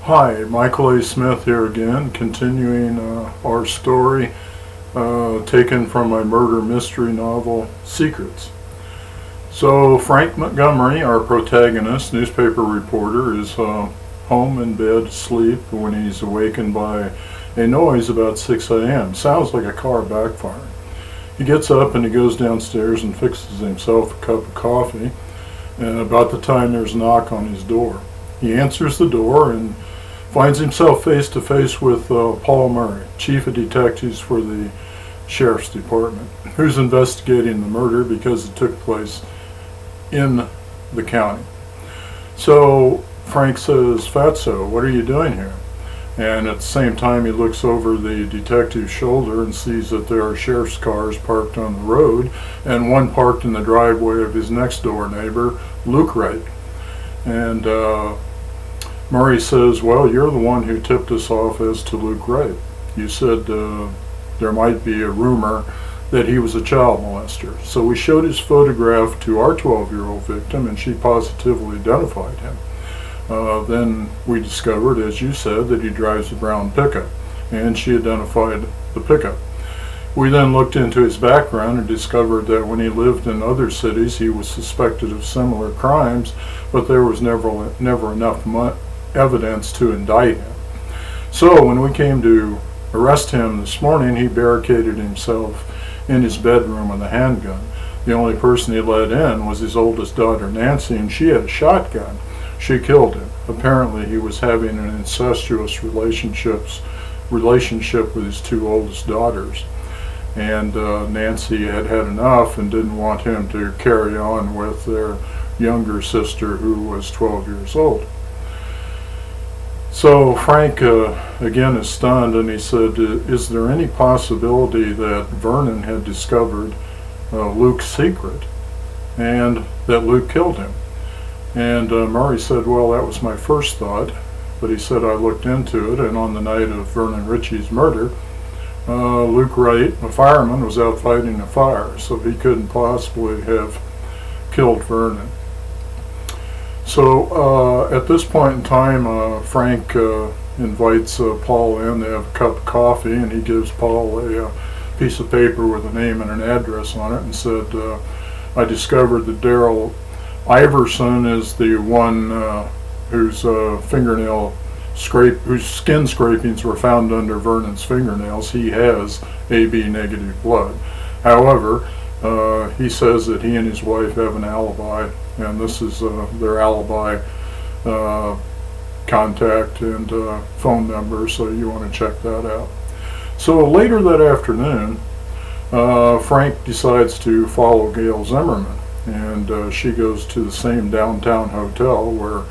Hi, Michael A. Smith here again, continuing our story taken from my murder mystery novel, Secrets. So Frank Montgomery, our protagonist, newspaper reporter, is home in bed asleep when he's awakened by a noise about 6 a.m. Sounds like a car backfiring. He gets up and he goes downstairs and fixes himself a cup of coffee, and about the time there's a knock on his door. He answers the door and finds himself face to face with Paul Murray, chief of detectives for the sheriff's department, who's investigating the murder because it took place in the county. So Frank says, "Fatso, what are you doing here?" And at the same time he looks over the detective's shoulder and sees that there are sheriff's cars parked on the road and one parked in the driveway of his next door neighbor, Luke Wright. And Murray says, "Well, you're the one who tipped us off as to Luke Wright. You said there might be a rumor that he was a child molester. So we showed his photograph to our 12-year-old victim, and she positively identified him. Then we discovered, as you said, that he drives a brown pickup, and she identified the pickup. We then looked into his background and discovered that when he lived in other cities, he was suspected of similar crimes, but there was never enough evidence to indict him. So when we came to arrest him this morning, he barricaded himself in his bedroom with a handgun. The only person he let in was his oldest daughter, Nancy, and she had a shotgun. She killed him. Apparently he was having an incestuous relationship with his two oldest daughters. And Nancy had had enough and didn't want him to carry on with their younger sister, who was 12 years old. So Frank again is stunned, and he said, "Is there any possibility that Vernon had discovered Luke's secret and that Luke killed him?" And Murray said, "Well, that was my first thought, but he said I looked into it, and on the night of Vernon Ritchie's murder, Luke Wright, a fireman, was out fighting a fire, so he couldn't possibly have killed Vernon." So at this point in time, Frank invites Paul in. They have a cup of coffee, and he gives Paul a piece of paper with a name and an address on it, and said, "I discovered that Daryl Iverson is the one whose whose skin scrapings were found under Vernon's fingernails. He has AB negative blood. However, he says that he and his wife have an alibi, and this is their alibi contact and phone number, so you want to check that out." So later that afternoon, Frank decides to follow Gail Zimmerman, and she goes to the same downtown hotel where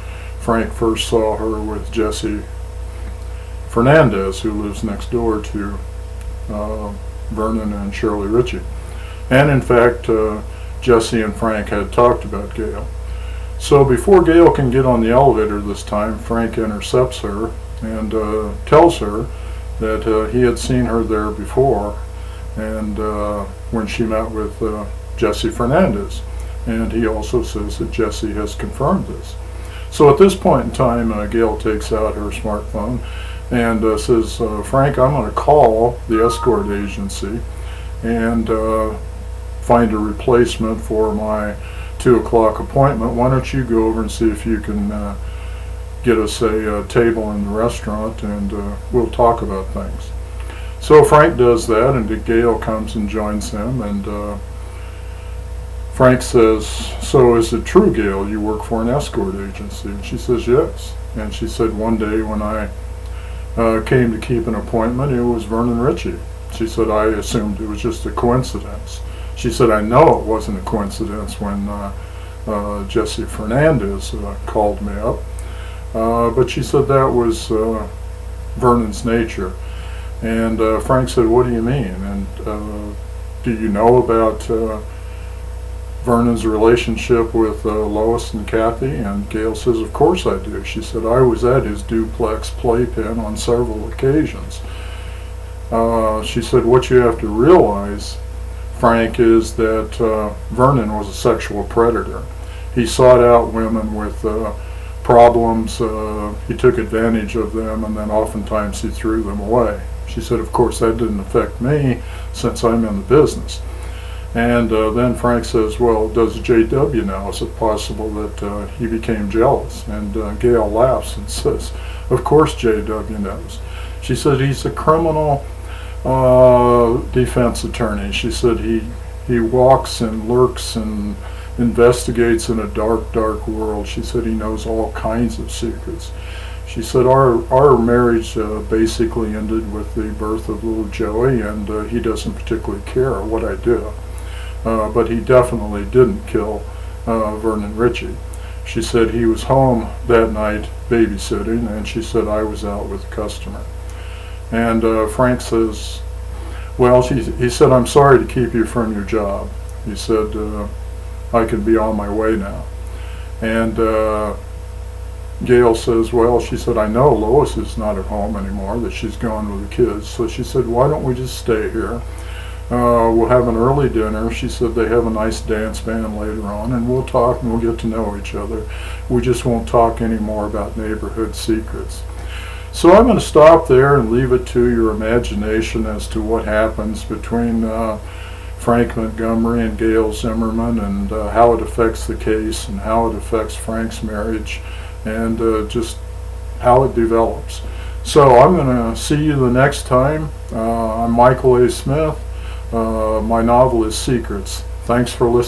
Frank first saw her with Jesse Fernandez, who lives next door to Vernon and Shirley Ritchie. And in fact, Jesse and Frank had talked about Gail. So before Gail can get on the elevator this time, Frank intercepts her and tells her that he had seen her there before, and when she met with Jesse Fernandez. And he also says that Jesse has confirmed this. So at this point in time, Gail takes out her smartphone and says, "Frank, I'm going to call the escort agency and find a replacement for my 2 o'clock appointment. Why don't you go over and see if you can get us a table in the restaurant, and we'll talk about things." So Frank does that, and Gail comes and joins him, and Frank says, "So is it true, Gail, you work for an escort agency?" And she says, "Yes." And she said, "One day when I came to keep an appointment, it was Vernon Ritchie." She said, "I assumed it was just a coincidence." She said, "I know it wasn't a coincidence when Jesse Fernandez called me up." But she said that was Vernon's nature. And Frank said, "What do you mean? And do you know about Vernon's relationship with Lois and Kathy?" And Gail says, "Of course I do." She said, "I was at his duplex playpen on several occasions." She said, "What you have to realize, Frank, is that Vernon was a sexual predator. He sought out women with problems, he took advantage of them, and then oftentimes he threw them away. She said, of course, that didn't affect me since I'm in the business. And then Frank says, well, does J.W. know? Is it possible that he became jealous? And Gail laughs and says, of course J.W. knows. She said, he's a criminal defense attorney. She said he walks and lurks and investigates in a dark, dark world. She said he knows all kinds of secrets. She said our marriage basically ended with the birth of little Joey, and he doesn't particularly care what I do. But he definitely didn't kill Vernon Ritchie. She said he was home that night babysitting, and she said I was out with a customer. And Frank says, well, he said, I'm sorry to keep you from your job. He said, I could be on my way now. And Gail says, well, she said, I know Lois is not at home anymore, that she's gone with the kids. So she said, why don't we just stay here? We'll have an early dinner. She said they have a nice dance band later on, and we'll talk and we'll get to know each other. We just won't talk anymore about neighborhood secrets. So I'm going to stop there and leave it to your imagination as to what happens between Frank Montgomery and Gail Zimmerman, and how it affects the case and how it affects Frank's marriage, and just how it develops. So I'm going to see you the next time. I'm Michael A. Smith. My novel is Secrets. Thanks for listening.